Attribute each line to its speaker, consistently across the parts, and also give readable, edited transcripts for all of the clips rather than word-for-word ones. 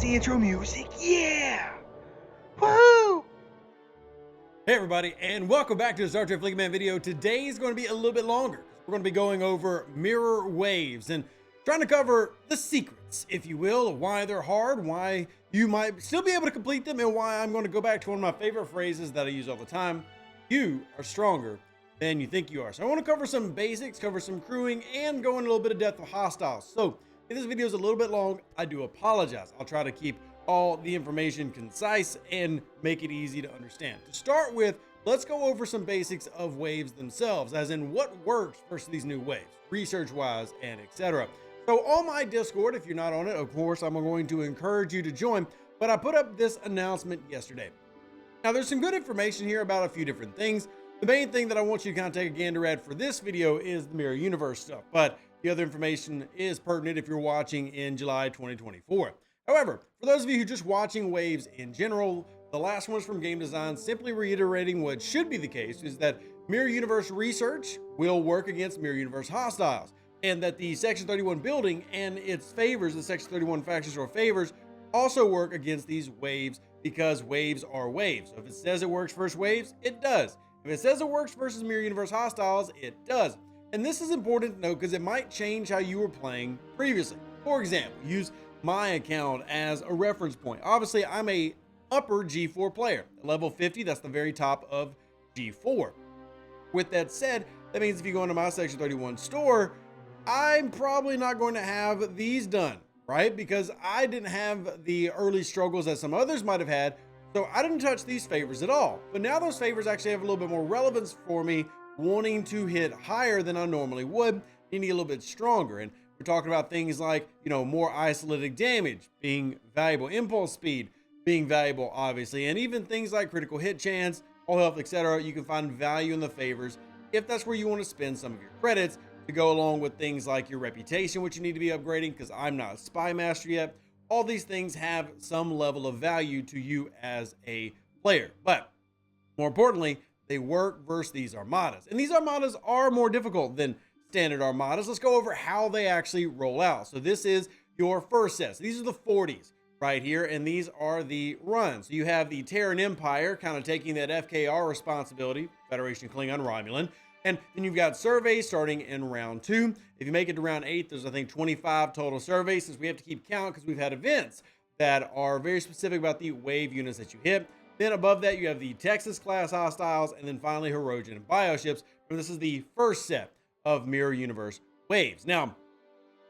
Speaker 1: the intro music. Yeah! Woo!
Speaker 2: Hey everybody, and welcome back to the Star Trek Fleet Man video. Today is going to be a little bit longer. We're going to be going over mirror waves and trying to cover the secrets, if you will, of why they're hard, why you might still be able to complete them, and why I'm going to go back to one of my favorite phrases that I use all the time. You are stronger than you think you are. So I want to cover some basics, cover some crewing, and go into a little bit of depth of hostiles. So if this video is a little bit long, I do apologize. I'll try to keep all the information concise and make it easy to understand. To start with, let's go over some basics of waves themselves, as in what works for these new waves, research-wise and etc. So on my Discord, if you're not on it, of course, I'm going to encourage you to join, but I put up this announcement yesterday. Now, there's some good information here about a few different things. The main thing that I want you to kind of take a gander at for this video is the Mirror Universe stuff, but the other information is pertinent if you're watching in July 2024. However, for those of you who are just watching waves in general, the last one is from Game Design, simply reiterating what should be the case is that Mirror Universe research will work against Mirror Universe hostiles, and that the Section 31 building and its favors, the Section 31 factions or favors, also work against these waves because waves are waves. So if it says it works versus waves, it does. If it says it works versus Mirror Universe hostiles, it does. And this is important to note because it might change how you were playing previously. For example, use my account as a reference point. Obviously, I'm a upper G4 player. At level 50, that's the very top of G4. With that said, that means if you go into my Section 31 store, I'm probably not going to have these done, right? Because I didn't have the early struggles that some others might have had, so I didn't touch these favors at all. But now those favors actually have a little bit more relevance for me, wanting to hit higher than I normally would, needing a little bit stronger. And we're talking about things like, more isolated damage being valuable, impulse speed being valuable, obviously, and even things like critical hit chance, all health, etc. You can find value in the favors if that's where you want to spend some of your credits to go along with things like your reputation, which you need to be upgrading because I'm not a spy master yet. All these things have some level of value to you as a player, but more importantly, they work versus these armadas, and these armadas are more difficult than standard armadas. Let's go over how they actually roll out. So this is your first set. So these are the 40s right here, and these are the runs. So you have the Terran Empire kind of taking that FKR responsibility, Federation Klingon Romulan, and then you've got surveys starting in round 2. If you make it to round 8, there's I think 25 total surveys, since we have to keep count because we've had events that are very specific about the wave units that you hit. Then above that, you have the Texas class hostiles, and then finally Herodian and bioships. And this is the first set of Mirror Universe waves. Now,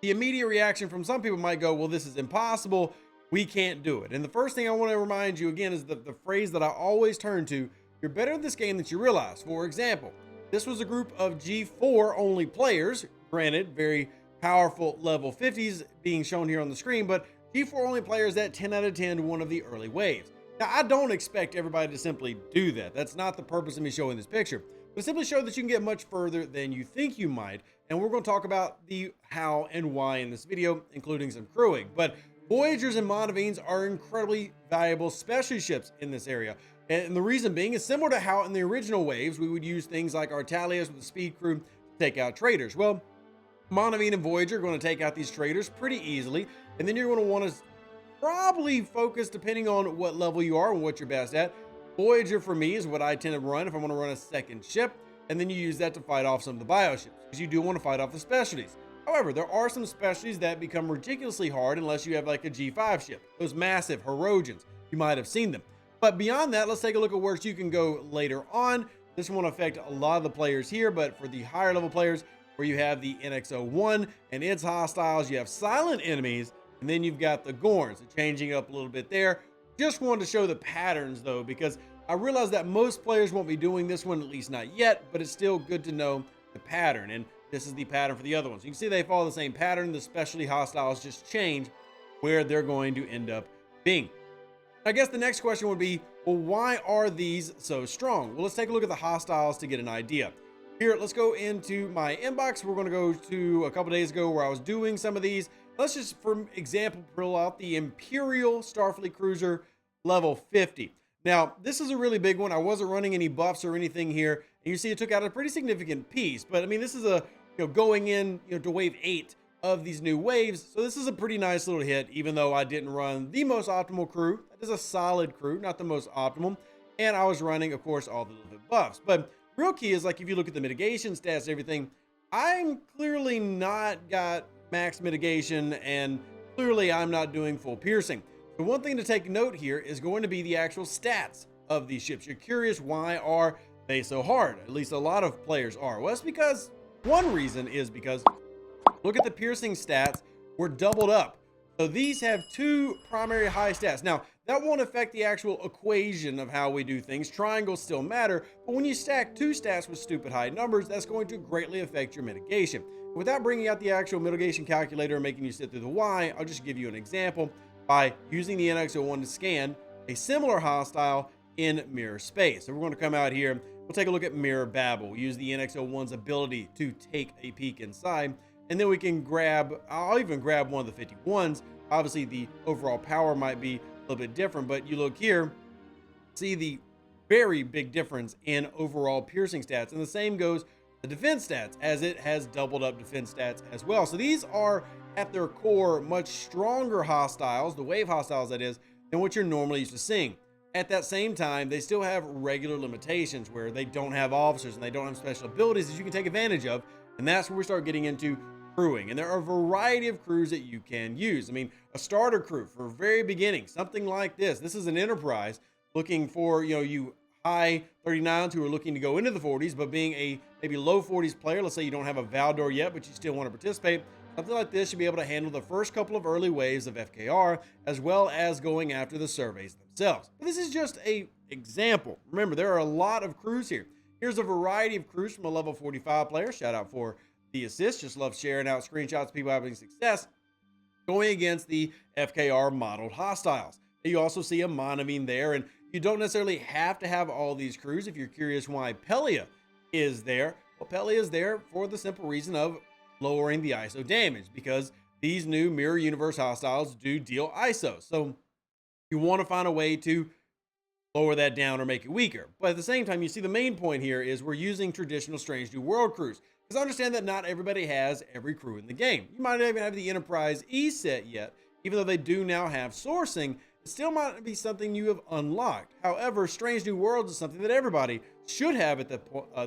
Speaker 2: the immediate reaction from some people might go, well, this is impossible. We can't do it. And the first thing I want to remind you again is the phrase that I always turn to: you're better at this game than you realize. For example, this was a group of G4 only players, granted, very powerful level 50s being shown here on the screen, but G4 only players at 10 out of 10 one of the early waves. Now, I don't expect everybody to simply do that. That's not the purpose of me showing this picture, but simply show that you can get much further than you think you might. And we're going to talk about the how and why in this video, including some crewing. But Voyagers and Monavines are incredibly valuable specialty ships in this area. And the reason being is similar to how in the original waves, we would use things like Artalius with the speed crew to take out traders. Well, Monavine and Voyager are going to take out these traders pretty easily. And then you're going to want to probably focus, depending on what level you are and what you're best at. Voyager for me is what I tend to run if I want to run a second ship, and then you use that to fight off some of the bioships because you do want to fight off the specialties. However, there are some specialties that become ridiculously hard unless you have like a G5 ship, those massive Herodians. You might have seen them. But beyond that, let's take a look at where you can go later on. This won't affect a lot of the players here, but for the higher level players, where you have the NX-01 and its hostiles, you have silent enemies, and then you've got the Gorns. So changing it up a little bit there. Just wanted to show the patterns though, because I realize that most players won't be doing this one, at least not yet, but it's still good to know the pattern. And this is the pattern for the other ones. You can see they follow the same pattern. The specialty hostiles just change where they're going to end up being. I guess the next question would be, well, why are these so strong? Well, let's take a look at the hostiles to get an idea. Here, let's go into my inbox. We're going to go to a couple days ago where I was doing some of these. Let's just, for example, pull out the Imperial Starfleet Cruiser level 50. Now, this is a really big one. I wasn't running any buffs or anything here. And you see it took out a pretty significant piece. But, I mean, this is a, going in, to wave 8 of these new waves. So this is a pretty nice little hit, even though I didn't run the most optimal crew. That is a solid crew, not the most optimal. And I was running, of course, all the little bit buffs. But real key is, like, if you look at the mitigation stats and everything, I'm clearly not got max mitigation, and clearly I'm not doing full piercing. The one thing to take note here is going to be the actual stats of these ships. You're curious, why are they so hard? At least a lot of players are. Well, it's because one reason is because look at the piercing stats were doubled up. So these have two primary high stats. Now, that won't affect the actual equation of how we do things. Triangles still matter, but when you stack two stats with stupid high numbers, that's going to greatly affect your mitigation. Without bringing out the actual mitigation calculator and making you sit through the why, I'll just give you an example by using the NX01 to scan a similar hostile in mirror space. So we're going to come out here. We'll take a look at Mirror Babel. We'll use the NX01's ability to take a peek inside. And then we can grab, I'll even grab one of the 51s. Obviously, the overall power might be a little bit different, but you look here, see the very big difference in overall piercing stats. And the same goes the defense stats, as it has doubled up defense stats as well. So these are, at their core, much stronger hostiles, the wave hostiles that is, than what you're normally used to seeing. At that same time, they still have regular limitations where they don't have officers and they don't have special abilities that you can take advantage of. And that's where we start getting into crewing. And there are a variety of crews that you can use. I mean, a starter crew for very beginning, something like this. This is an enterprise looking for, you high 39s who are looking to go into the 40s, but being a maybe low 40s player, let's say you don't have a Valdor yet, but you still want to participate. Something like this should be able to handle the first couple of early waves of FKR, as well as going after the surveys themselves. But this is just an example. Remember, there are a lot of crews here. Here's a variety of crews from a level 45 player. Shout out for the assist. Just love sharing out screenshots of people having success going against the FKR modeled hostiles. You also see a monomine there, and you don't necessarily have to have all these crews. If you're curious why Pelia is there, well, Pelia is there for the simple reason of lowering the ISO damage, because these new mirror universe hostiles do deal ISO. So you want to find a way to lower that down or make it weaker. But at the same time, you see the main point here is we're using traditional Strange New World crews. Because I understand that not everybody has every crew in the game. You might not even have the Enterprise E set yet, even though they do now have sourcing. It still might be something you have unlocked. However, Strange New Worlds is something that everybody should have at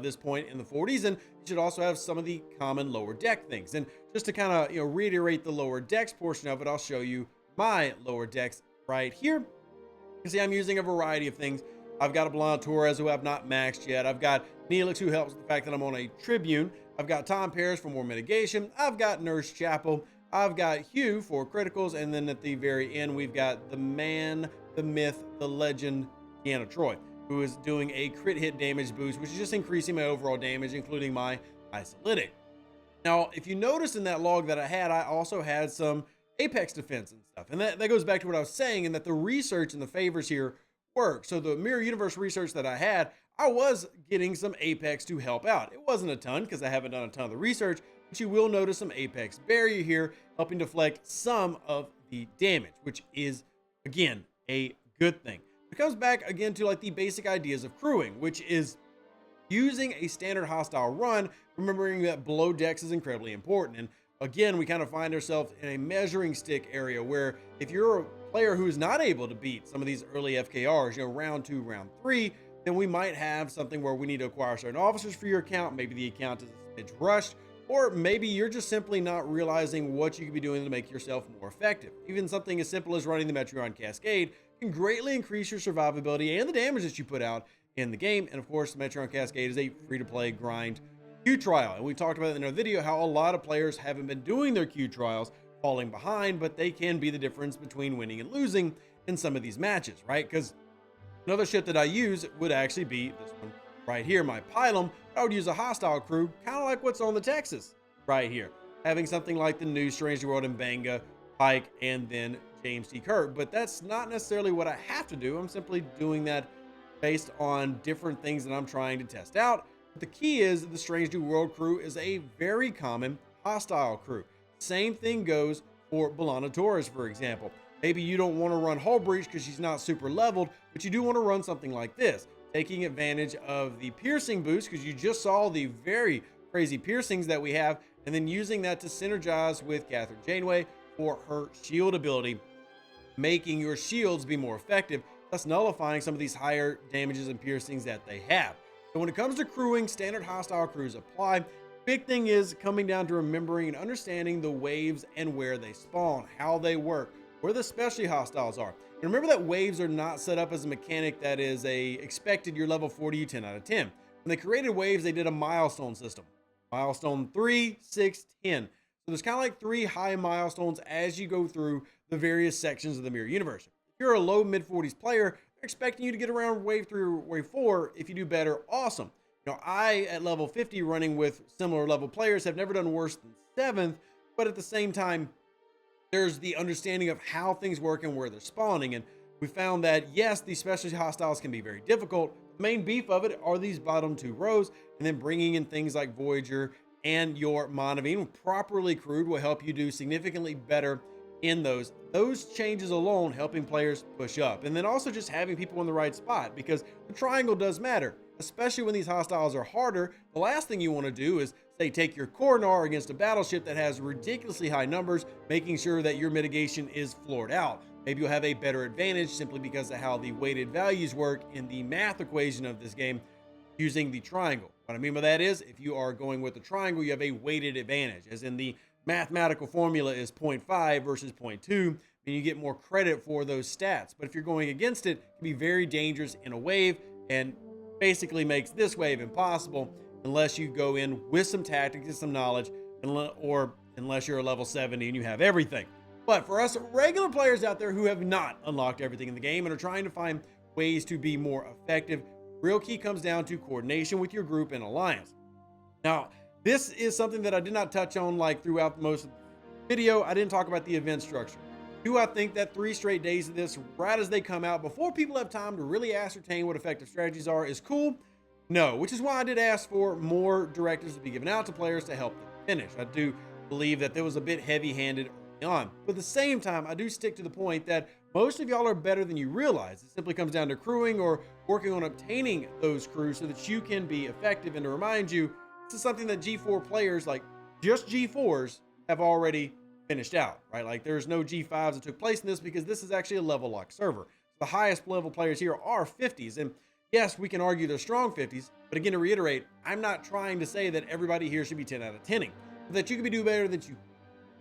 Speaker 2: this point in the 40s, and you should also have some of the common lower deck things. And just to kind of reiterate the lower decks portion of it, I'll show you my lower decks right here. You can see I'm using a variety of things. I've got a Blonde Torres who I've not maxed yet. I've got Neelix, who helps with the fact that I'm on a Tribune. I've got Tom Paris for more mitigation. I've got Nurse Chapel. I've got Hugh for criticals. And then at the very end, we've got the man, the myth, the legend, Deanna Troy, who is doing a crit hit damage boost, which is just increasing my overall damage, including my isolytic. Now, if you notice in that log that I had, I also had some Apex defense and stuff. And that goes back to what I was saying, and that the research and the favors here work. So the Mirror Universe research that I had, I was getting some Apex to help out. It wasn't a ton because I haven't done a ton of the research, but you will notice some Apex barrier here helping deflect some of the damage, which is, again, a good thing. It comes back again to like the basic ideas of crewing, which is using a standard hostile run, remembering that below decks is incredibly important. And again, we kind of find ourselves in a measuring stick area where if you're a player who's not able to beat some of these early FKRs, round 2, round 3, then we might have something where we need to acquire certain officers for your account. Maybe the account is a smidge rushed, or maybe you're just simply not realizing what you could be doing to make yourself more effective. Even something as simple as running the Metreon Cascade can greatly increase your survivability and the damage that you put out in the game. And of course, the Metreon Cascade is a free-to-play grind queue trial. And we talked about in our video how a lot of players haven't been doing their queue trials, falling behind, but they can be the difference between winning and losing in some of these matches, right? Because another ship that I use would actually be this one right here, my Pylum. I would use a hostile crew, kind of like what's on the Texas right here, having something like the new Strange New World and Banga, Pike, and then James T. Kirk. But that's not necessarily what I have to do. I'm simply doing that based on different things that I'm trying to test out. But the key is the Strange New World crew is a very common hostile crew. Same thing goes for B'Elanna Torres, for example. Maybe you don't want to run Hull Breach because she's not super leveled, but you do want to run something like this, taking advantage of the piercing boost, because you just saw the very crazy piercings that we have, and then using that to synergize with Catherine Janeway for her shield ability, making your shields be more effective, thus nullifying some of these higher damages and piercings that they have. So when it comes to crewing, standard hostile crews apply. Big thing is coming down to remembering and understanding the waves and where they spawn, how they work, where the specialty hostiles are. And remember that waves are not set up as a mechanic that is expected you're level 40, you 10 out of 10. When they created waves, they did a milestone system. Milestone 3, 6, 10. So there's kind of like 3 high milestones as you go through the various sections of the mirror universe. If you're a low mid-40s player, they're expecting you to get around wave 3 or wave 4. If you do better, awesome. You know, I, at level 50, running with similar level players, have never done worse than 7th, but at the same time, there's the understanding of how things work and where they're spawning. And we found that, yes, these specialty hostiles can be very difficult. The main beef of it are these bottom 2 rows, and then bringing in things like Voyager and your Monavine, properly crewed, will help you do significantly better in those changes alone, helping players push up. And then also just having people in the right spot, because the triangle does matter, especially when these hostiles are harder. The last thing you want to do is, say, take your Coronar against a battleship that has ridiculously high numbers, making sure that your mitigation is floored out. Maybe you'll have a better advantage simply because of how the weighted values work in the math equation of this game using the triangle. What I mean by that is, if you are going with the triangle, you have a weighted advantage, as in the mathematical formula is 0.5 versus 0.2, and you get more credit for those stats. But if you're going against it, it can be very dangerous in a wave, and basically makes this wave impossible unless you go in with some tactics and some knowledge, or unless you're a level 70 and you have everything. But for us regular players out there who have not unlocked everything in the game and are trying to find ways to be more effective, real key comes down to coordination with your group and alliance. Now, this is something that I did not touch on like throughout most of the video. I didn't talk about the event structure. Do I think that 3 straight days of this, right as they come out, before people have time to really ascertain what effective strategies are, is cool? No, which is why I did ask for more directives to be given out to players to help them finish. I do believe that there was a bit heavy-handed early on. But at the same time, I do stick to the point that most of y'all are better than you realize. It simply comes down to crewing or working on obtaining those crews so that you can be effective. And to remind you, this is something that G4 players, like just G4s, have already finished out, right? Like there's no G5s that took place in this because this is actually a level lock server. The highest level players here are 50s. And yes, we can argue they're strong 50s, but again, to reiterate, I'm not trying to say that everybody here should be 10 out of 10ing, but that you could be doing better than you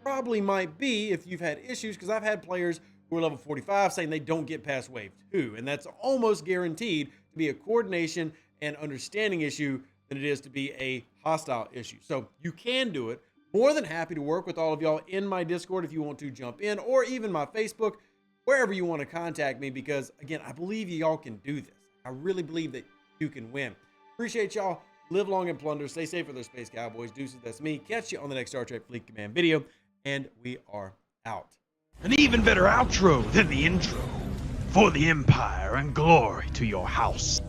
Speaker 2: probably might be if you've had issues, because I've had players who are level 45 saying they don't get past wave 2, and that's almost guaranteed to be a coordination and understanding issue than it is to be a hostile issue. So you can do it. More than happy to work with all of y'all in my Discord if you want to jump in, or even my Facebook, wherever you want to contact me, because again, I believe y'all can do this. I really believe that you can win. Appreciate y'all. Live long and plunder. Stay safe for those Space Cowboys. Deuces, that's me. Catch you on the next Star Trek Fleet Command video, and we are out.
Speaker 1: An even better outro than the intro. For the Empire and glory to your house.